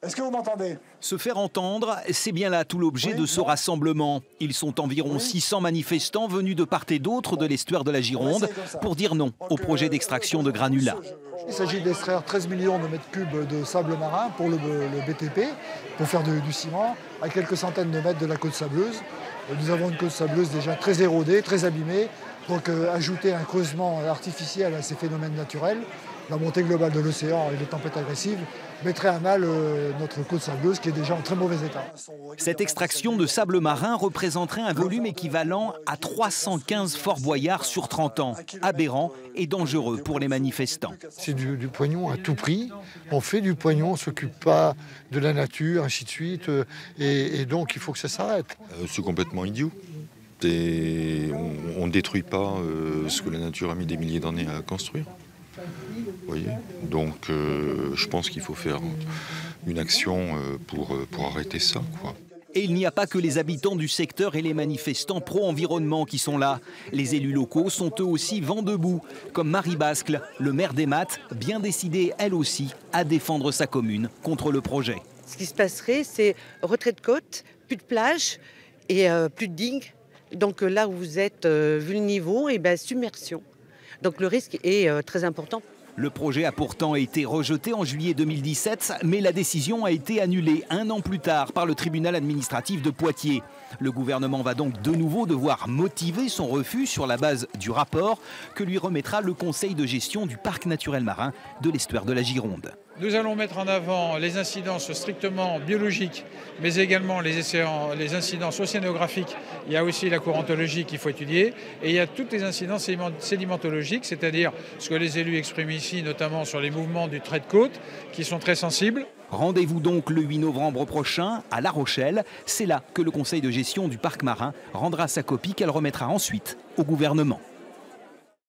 Est-ce que vous m'entendez? Se faire entendre, c'est bien là tout l'objet de ce rassemblement. Ils sont environ 600 manifestants venus de part et d'autre de l'estuaire de la Gironde pour dire non au projet d'extraction de granulats. Il s'agit d'extraire 13 millions de mètres cubes de sable marin pour le BTP, pour faire du ciment, à quelques centaines de mètres de la côte sableuse. Nous avons une côte sableuse déjà très érodée, très abîmée. Donc ajouter un creusement artificiel à ces phénomènes naturels, la montée globale de l'océan et les tempêtes agressives, mettrait à mal notre côte sableuse qui est déjà en très mauvais état. Cette extraction de sable marin représenterait un volume équivalent à 315 Fort Boyard sur 30 ans, aberrant et dangereux pour les manifestants. C'est du poignon à tout prix. On fait du poignon, on ne s'occupe pas de la nature, ainsi de suite. Et donc il faut que ça s'arrête. C'est complètement idiot. On ne détruit pas ce que la nature a mis des milliers d'années à construire. Vous voyez, donc je pense qu'il faut faire une action pour arrêter ça, quoi. Et il n'y a pas que les habitants du secteur et les manifestants pro-environnement qui sont là. Les élus locaux sont eux aussi vent debout, comme Marie Bascle, le maire d'Eymath, bien décidée elle aussi à défendre sa commune contre le projet. Ce qui se passerait, c'est retrait de côte, plus de plage et plus de digues. Donc là où vous êtes, vu le niveau, et submersion. Donc le risque est très important. Le projet a pourtant été rejeté en juillet 2017, mais la décision a été annulée un an plus tard par le tribunal administratif de Poitiers. Le gouvernement va donc de nouveau devoir motiver son refus sur la base du rapport que lui remettra le conseil de gestion du parc naturel marin de l'estuaire de la Gironde. Nous allons mettre en avant les incidences strictement biologiques, mais également les incidences océanographiques. Il y a aussi la courantologie qu'il faut étudier. Et il y a toutes les incidences sédimentologiques, c'est-à-dire ce que les élus expriment ici, notamment sur les mouvements du trait de côte, qui sont très sensibles. Rendez-vous donc le 8 novembre prochain à La Rochelle. C'est là que le conseil de gestion du parc marin rendra sa copie qu'elle remettra ensuite au gouvernement.